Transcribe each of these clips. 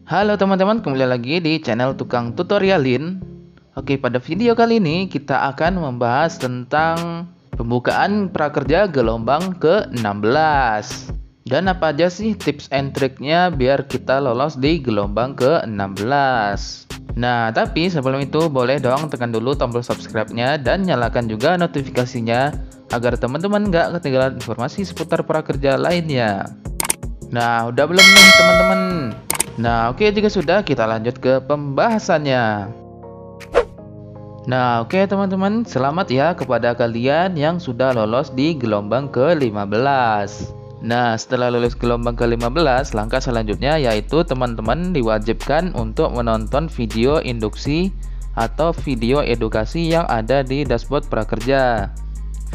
Halo teman-teman, kembali lagi di channel Tukang Tutorialin. Oke, pada video kali ini kita akan membahas tentang pembukaan prakerja gelombang ke-16. Dan apa aja sih tips and triknya biar kita lolos di gelombang ke-16. Nah, tapi sebelum itu boleh dong tekan dulu tombol subscribe-nya dan nyalakan juga notifikasinya agar teman-teman nggak ketinggalan informasi seputar prakerja lainnya. Nah, udah belum nih teman-teman? Nah, oke, jika sudah, kita lanjut ke pembahasannya. Nah, oke teman-teman, selamat ya kepada kalian yang sudah lolos di gelombang ke-15. Nah, setelah lulus gelombang ke-15, langkah selanjutnya yaitu teman-teman diwajibkan untuk menonton video induksi atau video edukasi yang ada di dashboard prakerja.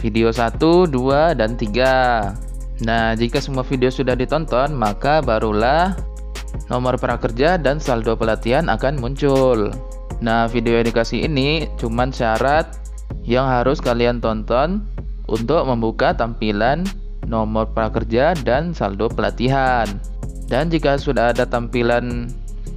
Video 1, 2, dan 3. Nah, jika semua video sudah ditonton, maka barulah nomor prakerja dan saldo pelatihan akan muncul. Nah, video edukasi ini cuman syarat yang harus kalian tonton untuk membuka tampilan nomor prakerja dan saldo pelatihan. Dan jika sudah ada tampilan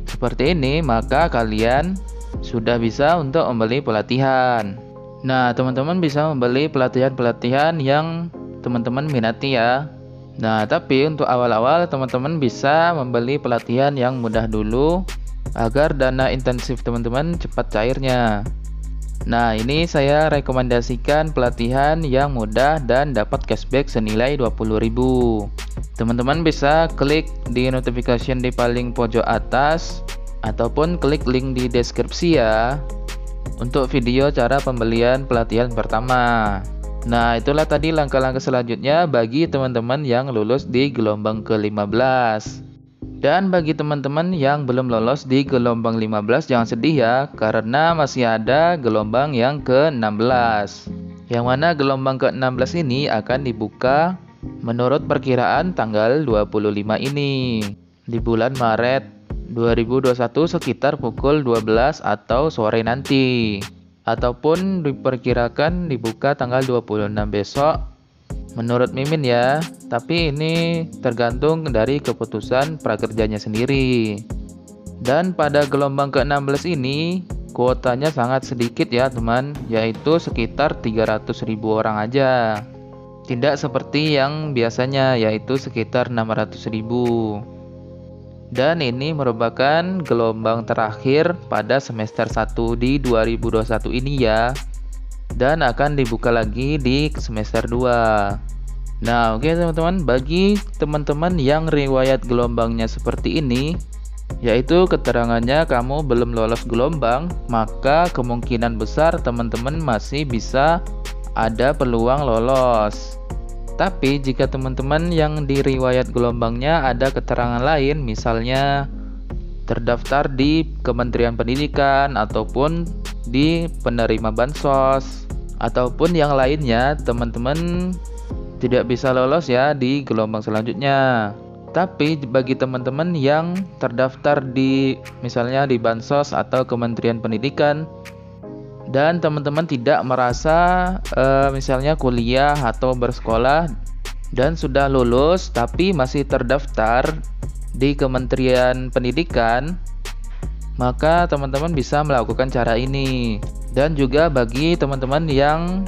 seperti ini, maka kalian sudah bisa untuk membeli pelatihan. Nah, teman-teman bisa membeli pelatihan-pelatihan yang teman-teman minati ya. Nah, tapi untuk awal-awal teman-teman bisa membeli pelatihan yang mudah dulu agar dana intensif teman-teman cepat cairnya. Nah, ini saya rekomendasikan pelatihan yang mudah dan dapat cashback senilai 20.000. Teman-teman bisa klik di notification di paling pojok atas ataupun klik link di deskripsi ya untuk video cara pembelian pelatihan pertama. Nah, itulah tadi langkah-langkah selanjutnya bagi teman-teman yang lulus di gelombang ke-15. Dan bagi teman-teman yang belum lolos di gelombang 15, jangan sedih ya, karena masih ada gelombang yang ke-16. Yang mana gelombang ke-16 ini akan dibuka menurut perkiraan tanggal 25 ini, di bulan Maret 2021 sekitar pukul 12 atau sore nanti. Ataupun diperkirakan dibuka tanggal 26 besok menurut Mimin ya, tapi ini tergantung dari keputusan prakerjanya sendiri. Dan pada gelombang ke-16 ini kuotanya sangat sedikit ya teman, yaitu sekitar 300.000 orang aja. Tidak seperti yang biasanya yaitu sekitar 600.000. Dan ini merupakan gelombang terakhir pada semester 1 di 2021 ini ya. Dan akan dibuka lagi di semester 2. Nah, oke teman-teman, bagi teman-teman yang riwayat gelombangnya seperti ini, yaitu keterangannya kamu belum lolos gelombang, maka kemungkinan besar teman-teman masih bisa ada peluang lolos. Tapi jika teman-teman yang di riwayat gelombangnya ada keterangan lain, misalnya terdaftar di Kementerian Pendidikan ataupun di penerima bansos ataupun yang lainnya, teman-teman tidak bisa lolos ya di gelombang selanjutnya. Tapi bagi teman-teman yang terdaftar di misalnya di bansos atau Kementerian Pendidikan dan teman-teman tidak merasa misalnya kuliah atau bersekolah dan sudah lulus tapi masih terdaftar di Kementerian Pendidikan, maka teman-teman bisa melakukan cara ini. Dan juga bagi teman-teman yang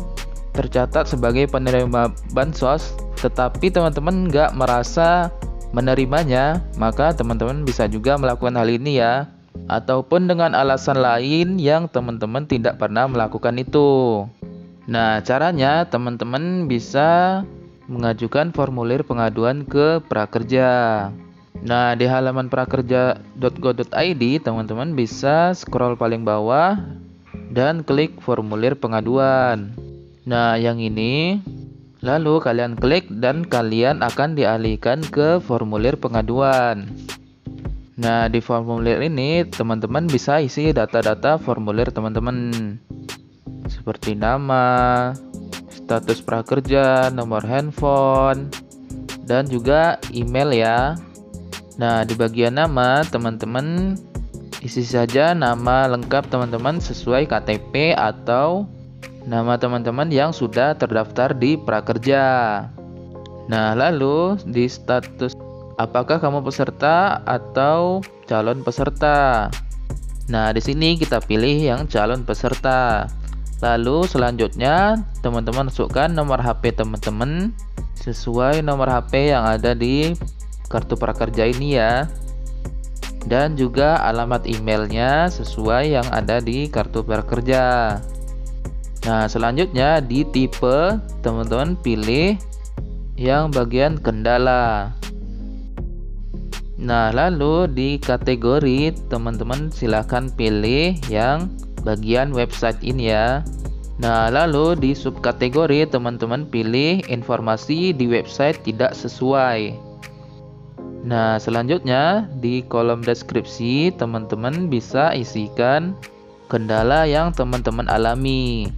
tercatat sebagai penerima bansos tetapi teman-teman nggak merasa menerimanya, maka teman-teman bisa juga melakukan hal ini ya, ataupun dengan alasan lain yang teman-teman tidak pernah melakukan itu. Nah, caranya teman-teman bisa mengajukan formulir pengaduan ke prakerja. Nah, di halaman prakerja.go.id teman-teman bisa scroll paling bawah dan klik formulir pengaduan. Nah, yang ini lalu kalian klik dan kalian akan dialihkan ke formulir pengaduan. Nah, di formulir ini teman-teman bisa isi data-data formulir teman-teman seperti nama, status prakerja, nomor handphone, dan juga email ya. Nah, di bagian nama teman-teman isi saja nama lengkap teman-teman sesuai KTP atau nama teman-teman yang sudah terdaftar di prakerja. Nah, lalu di status apakah kamu peserta atau calon peserta? Nah, di sini kita pilih yang calon peserta. Lalu selanjutnya teman-teman masukkan nomor HP teman-teman sesuai nomor HP yang ada di kartu prakerja ini ya. Dan juga alamat emailnya sesuai yang ada di kartu prakerja. Nah, selanjutnya di tipe teman-teman pilih yang bagian kendala. Nah, lalu di kategori teman-teman silahkan pilih yang bagian website ini ya. Nah, lalu di subkategori teman-teman pilih informasi di website tidak sesuai. Nah, selanjutnya di kolom deskripsi teman-teman bisa isikan kendala yang teman-teman alami.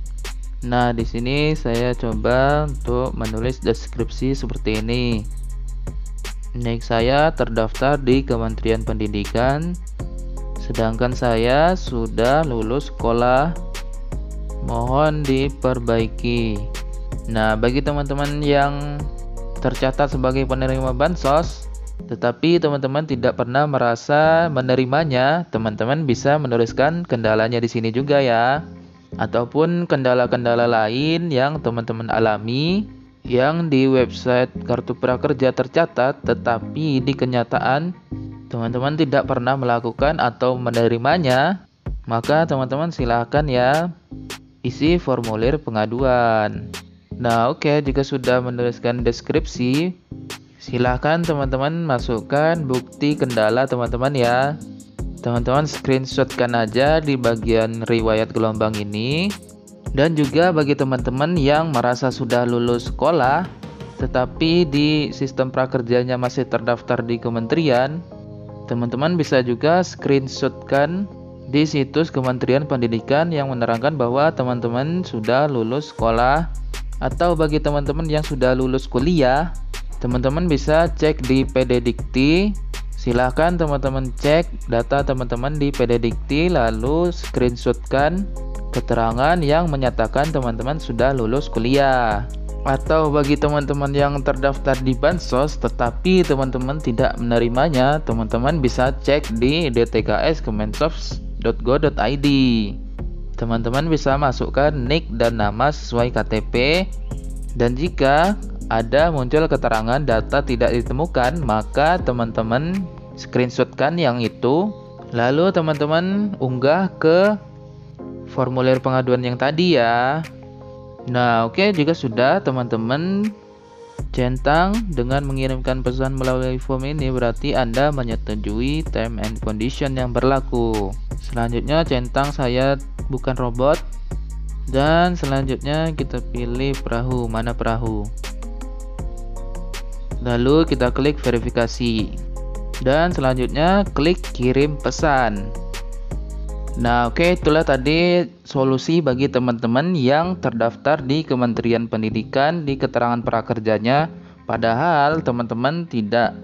Nah, di sini saya coba untuk menulis deskripsi seperti ini. Nik saya terdaftar di Kementerian Pendidikan, sedangkan saya sudah lulus sekolah. Mohon diperbaiki. Nah, bagi teman-teman yang tercatat sebagai penerima bansos, tetapi teman-teman tidak pernah merasa menerimanya, teman-teman bisa menuliskan kendalanya di sini juga ya. Ataupun kendala-kendala lain yang teman-teman alami yang di website kartu prakerja tercatat, tetapi di kenyataan teman-teman tidak pernah melakukan atau menerimanya, maka teman-teman silahkan ya isi formulir pengaduan. Nah, oke, jika sudah menuliskan deskripsi, silahkan teman-teman masukkan bukti kendala teman-teman ya. Teman-teman screenshotkan aja di bagian riwayat gelombang ini. Dan juga bagi teman-teman yang merasa sudah lulus sekolah tetapi di sistem prakerjanya masih terdaftar di kementerian, teman-teman bisa juga screenshotkan di situs Kementerian Pendidikan yang menerangkan bahwa teman-teman sudah lulus sekolah. Atau bagi teman-teman yang sudah lulus kuliah, teman-teman bisa cek di PD Dikti. Silahkan teman-teman cek data teman-teman di PD Dikti, lalu screenshotkan keterangan yang menyatakan teman-teman sudah lulus kuliah. Atau bagi teman-teman yang terdaftar di bansos tetapi teman-teman tidak menerimanya, teman-teman bisa cek di dtks.kemensos.go.id. Teman-teman bisa masukkan nik dan nama sesuai KTP, dan jika ada muncul keterangan data tidak ditemukan, maka teman-teman screenshotkan yang itu, lalu teman-teman unggah ke formulir pengaduan yang tadi ya. Nah, oke, jika sudah teman-teman centang dengan mengirimkan pesan melalui form ini, berarti Anda menyetujui term and condition yang berlaku. Selanjutnya centang saya bukan robot, dan selanjutnya kita pilih perahu. Mana perahu? Lalu kita klik verifikasi, dan selanjutnya klik kirim pesan. Nah, oke, itulah tadi solusi bagi teman-teman yang terdaftar di Kementerian Pendidikan di keterangan prakerjanya, padahal teman-teman tidak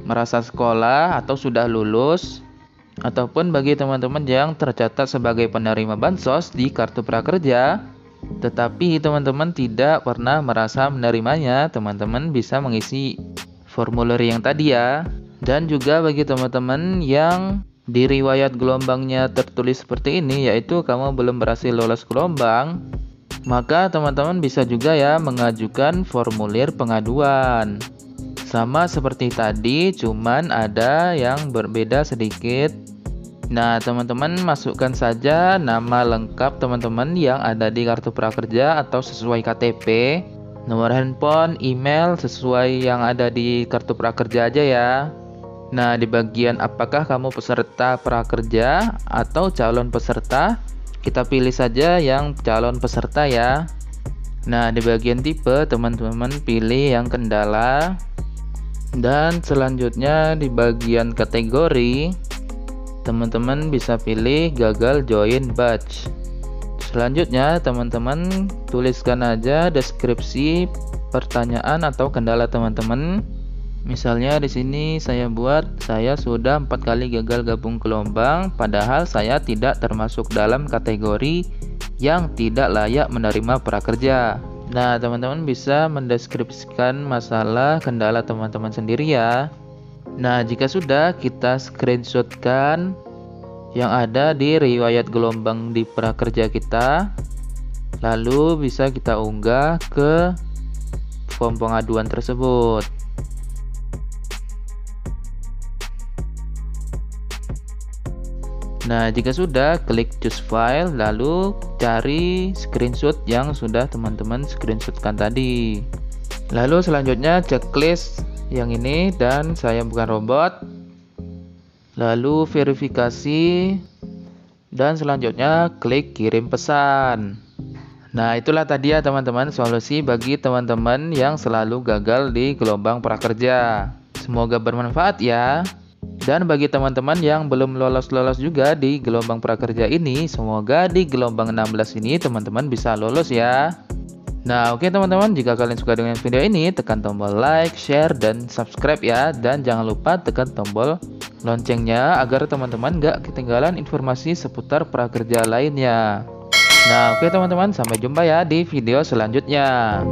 merasa sekolah atau sudah lulus, ataupun bagi teman-teman yang tercatat sebagai penerima bansos di kartu prakerja, tetapi teman-teman tidak pernah merasa menerimanya, teman-teman bisa mengisi formulir yang tadi ya. Dan juga bagi teman-teman yang di riwayat gelombangnya tertulis seperti ini, yaitu kamu belum berhasil lolos gelombang, maka teman-teman bisa juga ya mengajukan formulir pengaduan. Sama seperti tadi, cuman ada yang berbeda sedikit. Nah, teman-teman masukkan saja nama lengkap teman-teman yang ada di kartu prakerja atau sesuai KTP, nomor handphone, email sesuai yang ada di kartu prakerja aja ya. Nah, di bagian apakah kamu peserta prakerja atau calon peserta, kita pilih saja yang calon peserta ya. Nah, di bagian tipe teman-teman pilih yang kendala, dan selanjutnya di bagian kategori teman-teman bisa pilih gagal join batch. Selanjutnya teman-teman tuliskan aja deskripsi pertanyaan atau kendala teman-teman. Misalnya di sini saya sudah 4 kali gagal gabung gelombang, padahal saya tidak termasuk dalam kategori yang tidak layak menerima prakerja. Nah, teman-teman bisa mendeskripsikan masalah kendala teman-teman sendiri ya. Nah, jika sudah, kita screenshotkan yang ada di riwayat gelombang di prakerja kita, lalu bisa kita unggah ke form pengaduan tersebut. Nah, jika sudah, klik choose file, lalu cari screenshot yang sudah teman-teman screenshotkan tadi. Lalu selanjutnya checklist yang ini, dan saya bukan robot. Lalu verifikasi, dan selanjutnya klik kirim pesan. Nah, itulah tadi ya teman-teman solusi bagi teman-teman yang selalu gagal di gelombang prakerja. Semoga bermanfaat ya. Dan bagi teman-teman yang belum lolos-lolos juga di gelombang prakerja ini, semoga di gelombang 16 ini teman-teman bisa lolos ya. Nah, oke teman-teman, jika kalian suka dengan video ini, tekan tombol like, share, dan subscribe ya. Dan jangan lupa tekan tombol loncengnya agar teman-teman gak ketinggalan informasi seputar prakerja lainnya. Nah, oke teman-teman, sampai jumpa ya di video selanjutnya.